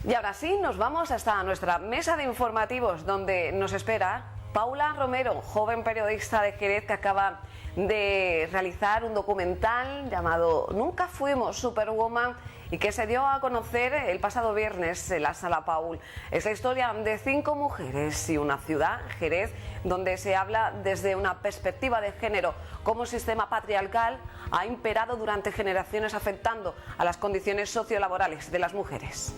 Y ahora sí, nos vamos hasta nuestra mesa de informativos, donde nos espera Paula Romero, joven periodista de Jerez que acaba de realizar un documental llamado Nunca fuimos Superwoman y que se dio a conocer el pasado viernes en la Sala Paul. Es la historia de 5 mujeres y una ciudad, Jerez, donde se habla desde una perspectiva de género, cómo el sistema patriarcal ha imperado durante generaciones afectando a las condiciones sociolaborales de las mujeres.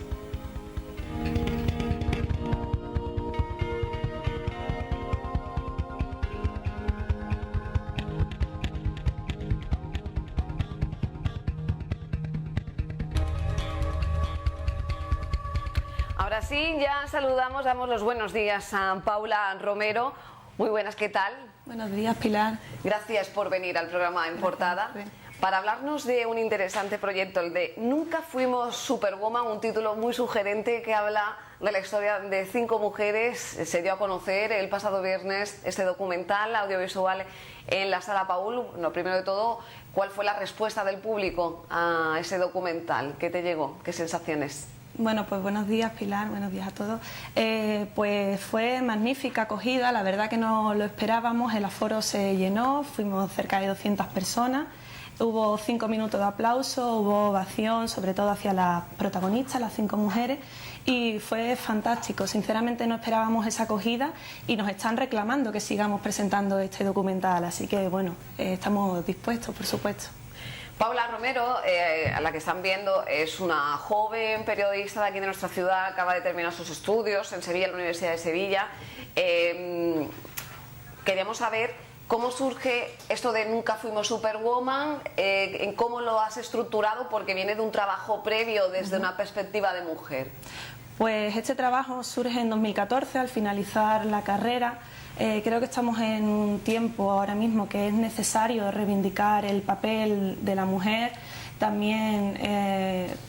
Ahora sí, ya saludamos, damos los buenos días a Paula Romero. Muy buenas, ¿qué tal? Buenos días, Pilar. Gracias por venir al programa En Portada para hablarnos de un interesante proyecto, el de Nunca fuimos Superwoman, un título muy sugerente que habla de la historia de 5 mujeres. Se dio a conocer el pasado viernes este documental audiovisual en la Sala Paul. Lo primero de todo, ¿cuál fue la respuesta del público a ese documental? ¿Qué te llegó? ¿Qué sensaciones? Bueno, pues buenos días, Pilar, buenos días a todos. Pues fue magnífica acogida, la verdad que no lo esperábamos, el aforo se llenó, fuimos cerca de 200 personas, hubo 5 minutos de aplauso, hubo ovación, sobre todo hacia las protagonistas, las 5 mujeres, y fue fantástico. Sinceramente no esperábamos esa acogida y nos están reclamando que sigamos presentando este documental, así que bueno, estamos dispuestos, por supuesto. Paula Romero, a la que están viendo, es una joven periodista de aquí de nuestra ciudad, acaba de terminar sus estudios en Sevilla, en la Universidad de Sevilla. Queríamos saber cómo surge esto de Nunca fuimos Superwoman, en cómo lo has estructurado, porque viene de un trabajo previo desde una perspectiva de mujer. Pues este trabajo surge en 2014, al finalizar la carrera. Creo que estamos en un tiempo ahora mismo que es necesario reivindicar el papel de la mujer, también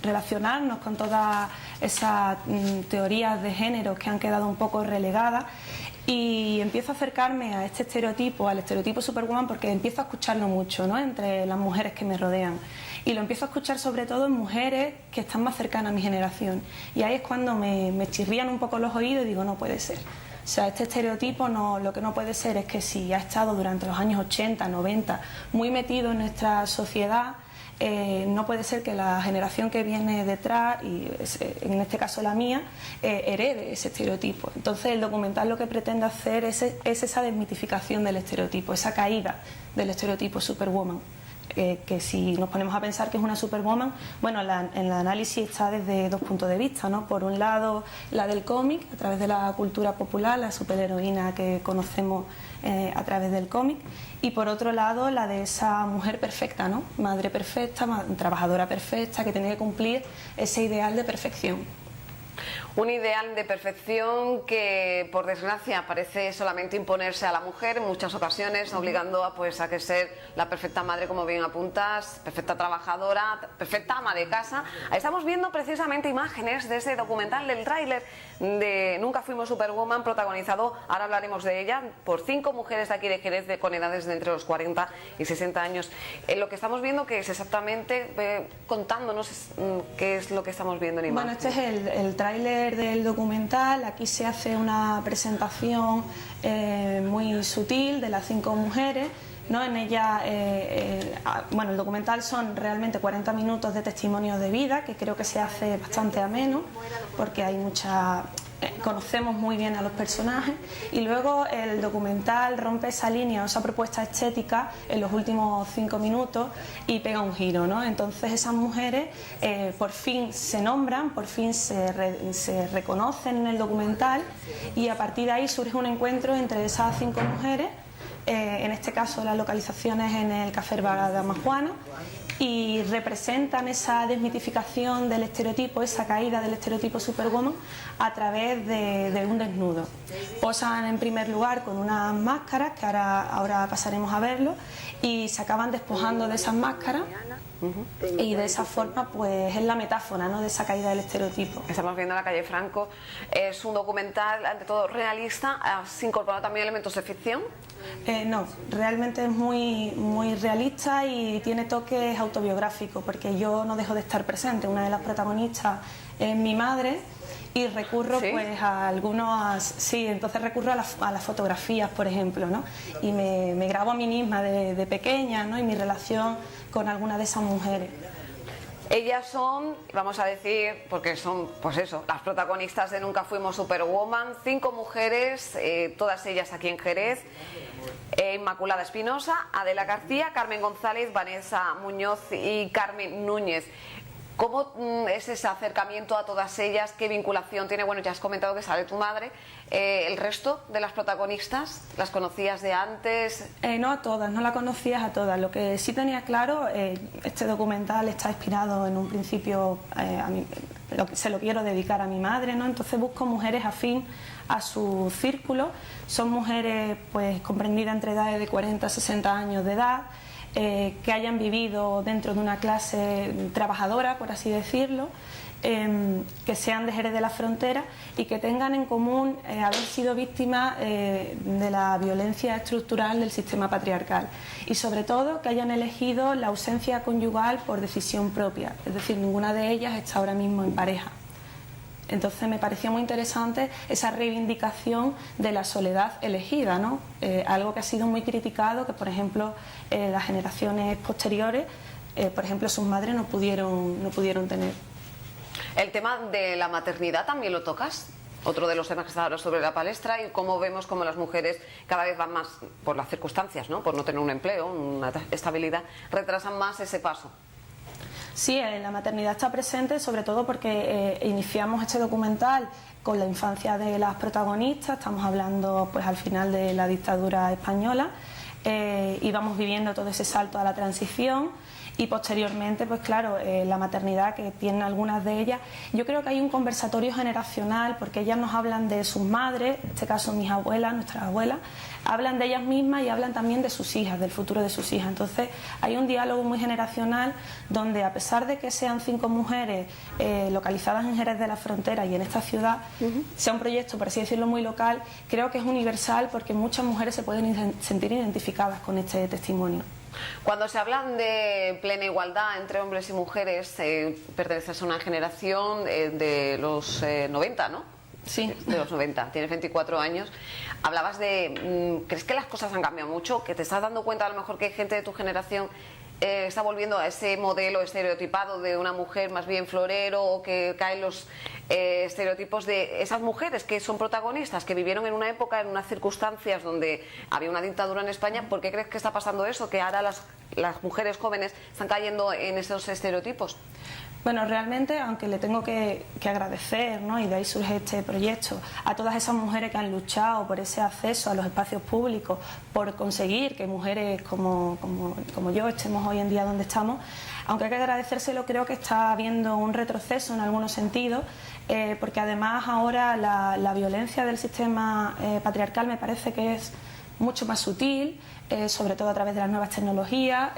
relacionarnos con todas esas teorías de género que han quedado un poco relegadas, y empiezo a acercarme a este estereotipo, al estereotipo Superwoman, porque empiezo a escucharlo mucho, ¿no?, entre las mujeres que me rodean, y lo empiezo a escuchar sobre todo en mujeres que están más cercanas a mi generación, y ahí es cuando me chirrían un poco los oídos y digo, no puede ser. O sea, este estereotipo lo que no puede ser es que si ha estado durante los años 80, 90 muy metido en nuestra sociedad, no puede ser que la generación que viene detrás, y en este caso la mía, herede ese estereotipo. Entonces el documental lo que pretende hacer es esa desmitificación del estereotipo, esa caída del estereotipo Superwoman. Que si nos ponemos a pensar que es una superwoman, bueno, en el análisis está desde 2 puntos de vista, ¿no? Por un lado, la del cómic, a través de la cultura popular, la superheroína que conocemos a través del cómic, y por otro lado, la de esa mujer perfecta, ¿no? Madre perfecta, trabajadora perfecta, que tiene que cumplir ese ideal de perfección. Un ideal de perfección que, por desgracia, parece solamente imponerse a la mujer en muchas ocasiones, obligando a que ser la perfecta madre, como bien apuntas, perfecta trabajadora, perfecta ama de casa. Estamos viendo precisamente imágenes de ese documental, del tráiler de Nunca fuimos Superwoman, protagonizado, ahora hablaremos de ella, por 5 mujeres de aquí de Jerez, con edades de entre los 40 y 60 años. Lo que estamos viendo, que es exactamente, contándonos qué es lo que estamos viendo en imagen. Bueno, este es el tráiler del documental. Aquí se hace una presentación muy sutil de las 5 mujeres, ¿no? En ella, bueno, el documental son realmente 40 minutos de testimonios de vida, que creo que se hace bastante ameno, porque hay conocemos muy bien a los personajes, y luego el documental rompe esa línea, esa propuesta estética en los últimos 5 minutos y pega un giro, ¿no? Entonces esas mujeres por fin se nombran, por fin se reconocen en el documental, y a partir de ahí surge un encuentro entre esas 5 mujeres, en este caso las localizaciones en el Café Bar de Amajuana, y representan esa desmitificación del estereotipo, esa caída del estereotipo Superwoman a través de un desnudo. Posan en primer lugar con unas máscaras, que ahora pasaremos a verlo, y se acaban despojando de esas máscaras Y de esa forma pues es la metáfora, ¿no?, de esa caída del estereotipo. Estamos viendo La calle Franco, es un documental ante todo realista. ¿Has incorporado también elementos de ficción? No, realmente es muy realista y tiene toques autobiográficos, porque yo no dejo de estar presente. Una de las protagonistas es mi madre y recurro pues a algunos, entonces recurro a las fotografías, por ejemplo, ¿no? Y me grabo a mí misma de pequeña, ¿no?, y mi relación con alguna de esas mujeres. Ellas son, vamos a decir, porque son, pues eso, las protagonistas de Nunca Fuimos Superwoman, 5 mujeres, todas ellas aquí en Jerez. Inmaculada Espinosa, Adela García, Carmen González, Vanessa Muñoz y Carmen Núñez. ¿Cómo es ese acercamiento a todas ellas? ¿Qué vinculación tiene? Bueno, ya has comentado que sale tu madre. ¿El resto de las protagonistas las conocías de antes? No a todas, no la conocías a todas. Lo que sí tenía claro, este documental está inspirado en un principio, se lo quiero dedicar a mi madre, ¿no? Entonces busco mujeres afín a su círculo. Son mujeres pues comprendidas entre edades de 40 a 60 años de edad, que hayan vivido dentro de una clase trabajadora, por así decirlo, que sean de Jerez de la Frontera y que tengan en común haber sido víctimas de la violencia estructural del sistema patriarcal, y sobre todo que hayan elegido la ausencia conyugal por decisión propia, es decir, ninguna de ellas está ahora mismo en pareja. Entonces me pareció muy interesante esa reivindicación de la soledad elegida, ¿no? Algo que ha sido muy criticado, que por ejemplo las generaciones posteriores, por ejemplo sus madres no pudieron tener. El tema de la maternidad también lo tocas, otro de los temas que está ahora sobre la palestra, y cómo vemos como las mujeres cada vez van más, por las circunstancias, ¿no?, por no tener un empleo, una estabilidad, retrasan más ese paso. Sí, la maternidad está presente, sobre todo porque iniciamos este documental con la infancia de las protagonistas. Estamos hablando pues al final de la dictadura española, y vamos viviendo todo ese salto a la transición. Y posteriormente, pues claro, la maternidad que tienen algunas de ellas. Yo creo que hay un conversatorio generacional, porque ellas nos hablan de sus madres, en este caso mis abuelas, nuestras abuelas, hablan de ellas mismas y hablan también de sus hijas, del futuro de sus hijas. Entonces hay un diálogo muy generacional donde, a pesar de que sean 5 mujeres localizadas en Jerez de la Frontera y en esta ciudad, sea un proyecto, por así decirlo, muy local, creo que es universal, porque muchas mujeres se pueden sentir identificadas con este testimonio. Cuando se habla de plena igualdad entre hombres y mujeres, perteneces a una generación de los 90, ¿no? Sí. De los 90, tienes 24 años. Hablabas de... ¿crees que las cosas han cambiado mucho? ¿Que te estás dando cuenta a lo mejor que hay gente de tu generación está volviendo a ese modelo estereotipado de una mujer más bien florero, o que caen los estereotipos de esas mujeres que son protagonistas, que vivieron en una época, en unas circunstancias donde había una dictadura en España? ¿Por qué crees que está pasando eso? Que ahora las mujeres jóvenes están cayendo en esos estereotipos. Bueno, realmente, aunque le tengo que agradecer, ¿no?, y de ahí surge este proyecto, a todas esas mujeres que han luchado por ese acceso a los espacios públicos, por conseguir que mujeres como yo estemos hoy en día donde estamos, aunque hay que agradecérselo, creo que está habiendo un retroceso en algunos sentidos, porque además ahora la violencia del sistema patriarcal me parece que es mucho más sutil, sobre todo a través de las nuevas tecnologías.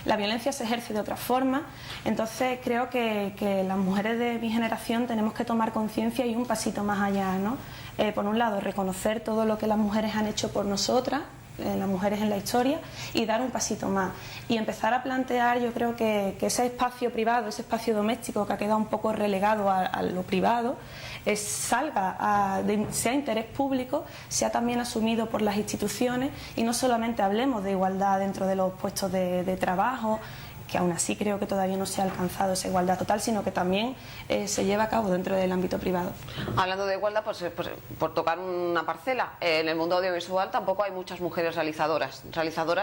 La violencia se ejerce de otra forma. Entonces creo que las mujeres de mi generación tenemos que tomar conciencia y un pasito más allá, ¿no? Por un lado, reconocer todo lo que las mujeres han hecho por nosotras, las mujeres en la historia, y dar un pasito más y empezar a plantear, yo creo que ese espacio privado, ese espacio doméstico que ha quedado un poco relegado a lo privado, sea interés público, sea también asumido por las instituciones, y no solamente hablemos de igualdad dentro de los puestos de trabajo, que aún así creo que todavía no se ha alcanzado esa igualdad total, sino que también se lleva a cabo dentro del ámbito privado. Hablando de igualdad, pues por tocar una parcela, en el mundo audiovisual tampoco hay muchas mujeres realizadoras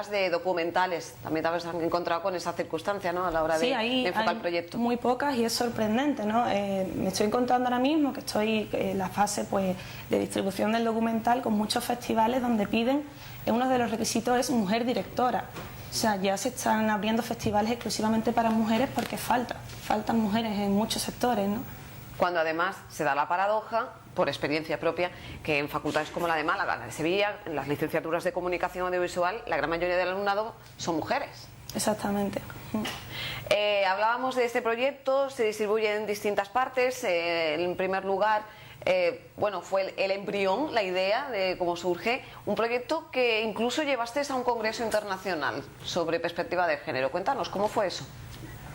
de documentales. También te has encontrado con esa circunstancia, ¿no?, a la hora de enfocar el proyecto. Muy pocas, y es sorprendente, ¿no? Me estoy encontrando ahora mismo que estoy en la fase pues de distribución del documental, con muchos festivales donde piden, uno de los requisitos es mujer directora. O sea, ya se están abriendo festivales exclusivamente para mujeres, porque faltan mujeres en muchos sectores, ¿no? Cuando además se da la paradoja, por experiencia propia, que en facultades como la de Málaga, la de Sevilla, en las licenciaturas de comunicación audiovisual, la gran mayoría del alumnado son mujeres. Exactamente. Hablábamos de este proyecto, se distribuye en distintas partes. En primer lugar, bueno, fue el embrión, la idea de cómo surge, un proyecto que incluso llevaste a un congreso internacional sobre perspectiva de género. Cuéntanos, ¿cómo fue eso?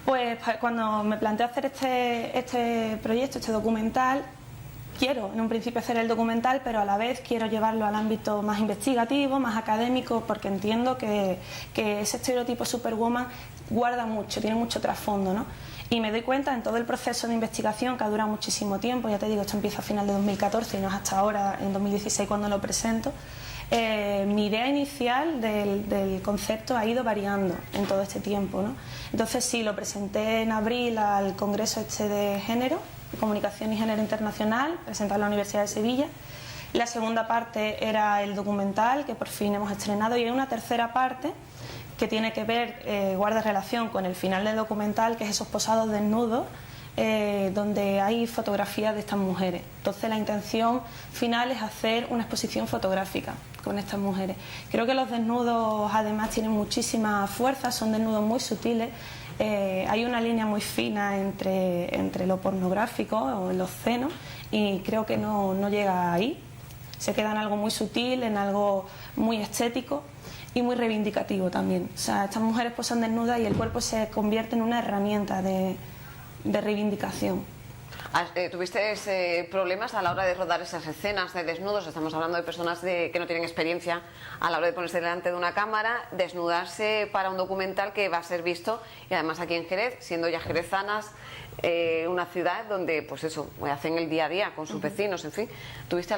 Pues cuando me planteé hacer este proyecto, este documental, quiero en un principio hacer el documental, pero a la vez quiero llevarlo al ámbito más investigativo, más académico, porque entiendo que ese estereotipo Superwoman guarda mucho, tiene mucho trasfondo, ¿no? Y me doy cuenta en todo el proceso de investigación, que ha durado muchísimo tiempo, ya te digo, esto empieza a final de 2014 y no es hasta ahora, en 2016, cuando lo presento. Mi idea inicial del concepto ha ido variando en todo este tiempo, ¿no? Entonces sí, lo presenté en abril al Congreso de Género, Comunicación y Género Internacional, presentado en la Universidad de Sevilla. La segunda parte era el documental, que por fin hemos estrenado, y hay una tercera parte que tiene que ver, guarda relación con el final del documental, que es esos posados desnudos, donde hay fotografías de estas mujeres. Entonces la intención final es hacer una exposición fotográfica con estas mujeres. Creo que los desnudos además tienen muchísima fuerza, son desnudos muy sutiles. Hay una línea muy fina entre lo pornográfico o los senos, y creo que no llega ahí. Se queda en algo muy sutil, en algo muy estético y muy reivindicativo también. O sea, estas mujeres posan desnudas y el cuerpo se convierte en una herramienta de reivindicación. ¿Tuviste problemas a la hora de rodar esas escenas de desnudos? Estamos hablando de personas que no tienen experiencia a la hora de ponerse delante de una cámara, desnudarse para un documental que va a ser visto, y además aquí en Jerez, siendo ya jerezanas, una ciudad donde, pues eso, hacen el día a día con sus vecinos, en fin. ¿Tuviste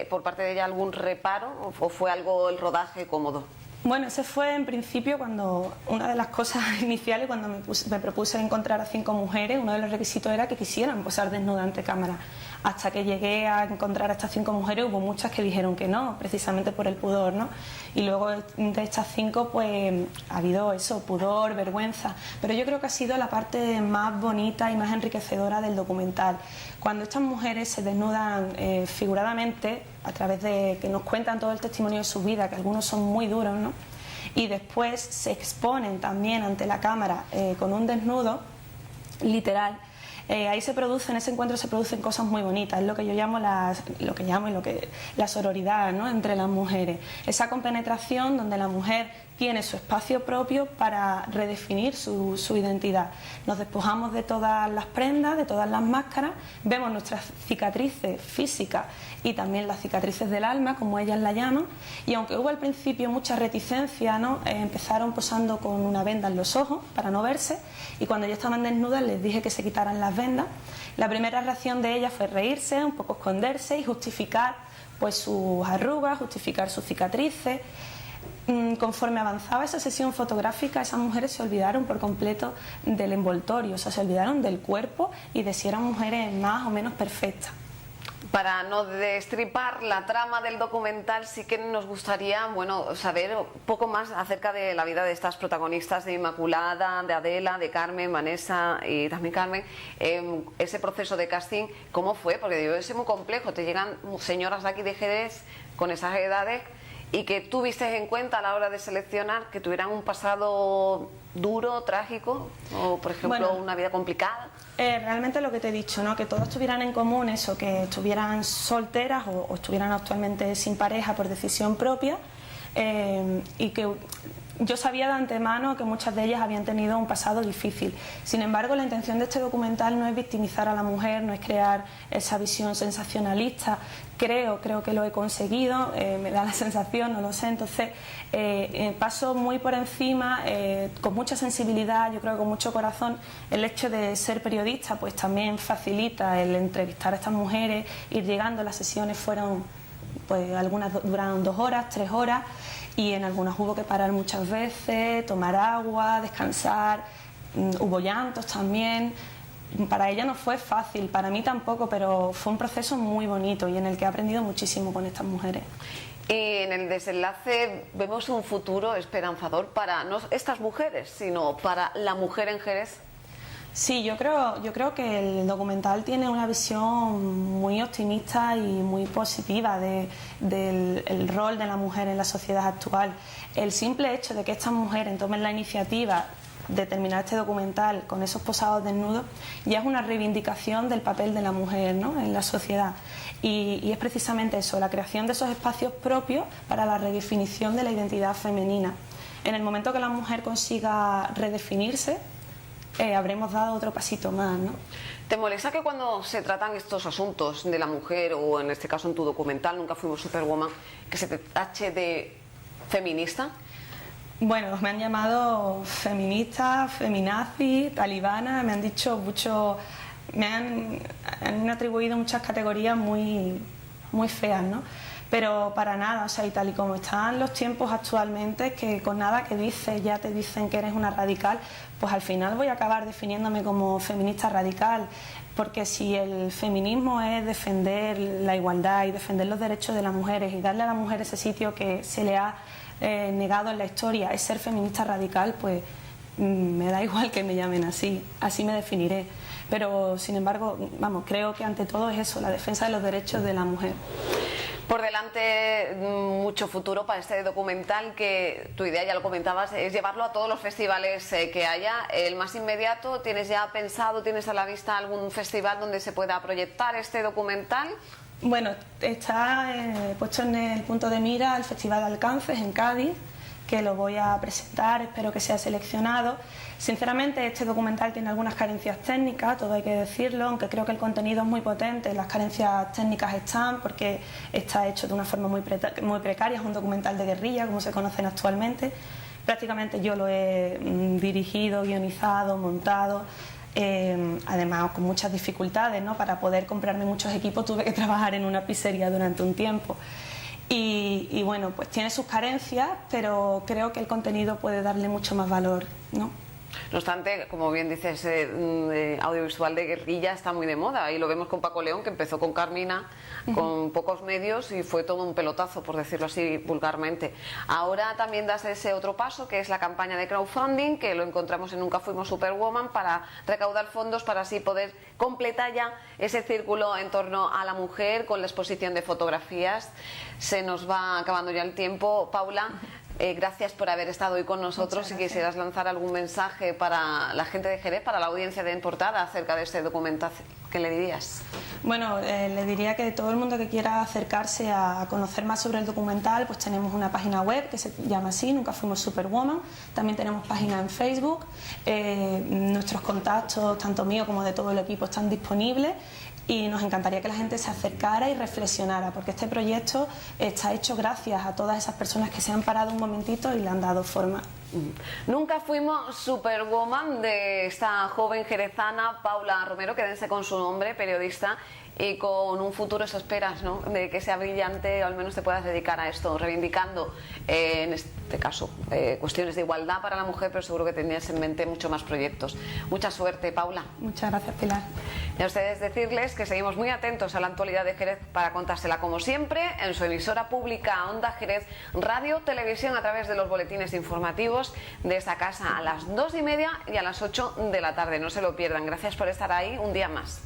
por parte de ella algún reparo o fue algo el rodaje cómodo? Bueno, ese fue en principio cuando una de las cosas iniciales, cuando me propuse encontrar a 5 mujeres, uno de los requisitos era que quisieran posar desnudas ante cámara. Hasta que llegué a encontrar a estas 5 mujeres, hubo muchas que dijeron que no, precisamente por el pudor, ¿no? Y luego de estas 5, pues ha habido eso, pudor, vergüenza. Pero yo creo que ha sido la parte más bonita y más enriquecedora del documental. Cuando estas mujeres se desnudan figuradamente, a través de que nos cuentan todo el testimonio de su vida, que algunos son muy duros, ¿no? Y después se exponen también ante la cámara con un desnudo literal. Ahí en ese encuentro se producen cosas muy bonitas, es lo que yo llamo la sororidad, ¿no?, entre las mujeres. Esa compenetración donde la mujer tiene su espacio propio para redefinir su identidad. Nos despojamos de todas las prendas, de todas las máscaras, vemos nuestras cicatrices físicas y también las cicatrices del alma, como ellas la llaman, y aunque hubo al principio mucha reticencia, ¿no?, empezaron posando con una venda en los ojos para no verse, y cuando ya estaban desnudas les dije que se quitaran las vendas. La primera reacción de ellas fue reírse, un poco esconderse y justificar pues sus arrugas, justificar sus cicatrices. Conforme avanzaba esa sesión fotográfica, esas mujeres se olvidaron por completo del envoltorio, o sea, se olvidaron del cuerpo y de si eran mujeres más o menos perfectas. Para no destripar la trama del documental, sí que nos gustaría, bueno, saber un poco más acerca de la vida de estas protagonistas, de Inmaculada, de Adela, de Carmen, Vanessa y también Carmen. Ese proceso de casting, ¿cómo fue? Porque debe ser muy complejo. Te llegan señoras de aquí de Jerez con esas edades y que tú viste en cuenta a la hora de seleccionar que tuvieran un pasado duro, trágico, o por ejemplo, bueno, una vida complicada. Realmente lo que te he dicho, ¿no?, que todas tuvieran en común eso, que estuvieran solteras o estuvieran actualmente sin pareja por decisión propia, y que yo sabía de antemano que muchas de ellas habían tenido un pasado difícil. Sin embargo, la intención de este documental no es victimizar a la mujer, no es crear esa visión sensacionalista. Creo que lo he conseguido, me da la sensación, no lo sé. Entonces, paso muy por encima, con mucha sensibilidad, yo creo que con mucho corazón. El hecho de ser periodista pues también facilita el entrevistar a estas mujeres, ir llegando. Las sesiones fueron, pues algunas duraron 2 horas, 3 horas, y en algunas hubo que parar muchas veces, tomar agua, descansar, hubo llantos también. Para ella no fue fácil, para mí tampoco, pero fue un proceso muy bonito y en el que he aprendido muchísimo con estas mujeres. Y en el desenlace vemos un futuro esperanzador para no estas mujeres, sino para la mujer en Jerez. Sí, yo creo que el documental tiene una visión muy optimista y muy positiva del rol de la mujer en la sociedad actual. El simple hecho de que estas mujeres tomen la iniciativa de terminar este documental con esos posados desnudos, ya es una reivindicación del papel de la mujer, ¿no?, en la sociedad. Y es precisamente eso, la creación de esos espacios propios para la redefinición de la identidad femenina. En el momento que la mujer consiga redefinirse, habremos dado otro pasito más, ¿no? ¿Te molesta que cuando se tratan estos asuntos de la mujer, o en este caso en tu documental, Nunca fuimos Superwoman, que se te tache de feminista? Bueno, me han llamado feminista, feminazi, talibana, me han dicho mucho, han atribuido muchas categorías muy feas, ¿no? Pero para nada, o sea, y tal y como están los tiempos actualmente, que con nada que dices ya te dicen que eres una radical, pues al final voy a acabar definiéndome como feminista radical, porque si el feminismo es defender la igualdad y defender los derechos de las mujeres y darle a la mujer ese sitio que se le ha negado en la historia, es ser feminista radical, pues me da igual que me llamen así me definiré. Pero sin embargo, vamos, creo que ante todo es eso, la defensa de los derechos de la mujer. Por delante mucho futuro para este documental, que tu idea, ya lo comentabas, es llevarlo a todos los festivales que haya. El más inmediato, ¿tienes ya pensado, tienes a la vista algún festival donde se pueda proyectar este documental? Bueno, está puesto en el punto de mira el Festival de Alcances en Cádiz, que lo voy a presentar, espero que sea seleccionado. Sinceramente, este documental tiene algunas carencias técnicas, todo hay que decirlo, aunque creo que el contenido es muy potente. Las carencias técnicas están porque está hecho de una forma muy precaria, es un documental de guerrilla, como se conocen actualmente. Prácticamente yo lo he dirigido, guionizado, montado. Además con muchas dificultades, ¿no? Para poder comprarme muchos equipos tuve que trabajar en una pizzería durante un tiempo y bueno, pues tiene sus carencias, pero creo que el contenido puede darle mucho más valor, ¿no? No obstante, como bien dices, audiovisual de guerrilla está muy de moda, y lo vemos con Paco León, que empezó con Carmina, con pocos medios, y fue todo un pelotazo, por decirlo así vulgarmente. Ahora también das ese otro paso, que es la campaña de crowdfunding, que lo encontramos en Nunca fuimos Superwoman, para recaudar fondos para así poder completar ya ese círculo en torno a la mujer con la exposición de fotografías. Se nos va acabando ya el tiempo, Paula. Gracias por haber estado hoy con nosotros. Si quisieras lanzar algún mensaje para la gente de Jerez, para la audiencia de En Portada, acerca de este documental, ¿qué le dirías? Bueno, le diría que todo el mundo que quiera acercarse a conocer más sobre el documental, pues tenemos una página web que se llama así, Nunca fuimos Superwoman. También tenemos página en Facebook. Nuestros contactos, tanto mío como de todo el equipo, están disponibles. Y nos encantaría que la gente se acercara y reflexionara, porque este proyecto está hecho gracias a todas esas personas que se han parado un momentito y le han dado forma. Nunca fuimos Superwoman, de esta joven jerezana, Paula Romero. Quédense con su nombre, periodista, y con un futuro, eso esperas, ¿no?, de que sea brillante, o al menos te puedas dedicar a esto, reivindicando, en este caso, cuestiones de igualdad para la mujer, pero seguro que tenías en mente mucho más proyectos. Mucha suerte, Paula. Muchas gracias, Pilar. Y a ustedes decirles que seguimos muy atentos a la actualidad de Jerez para contársela, como siempre, en su emisora pública Onda Jerez, radio, televisión, a través de los boletines informativos de esta casa a las 2:30 y a las 8 de la tarde. No se lo pierdan. Gracias por estar ahí un día más.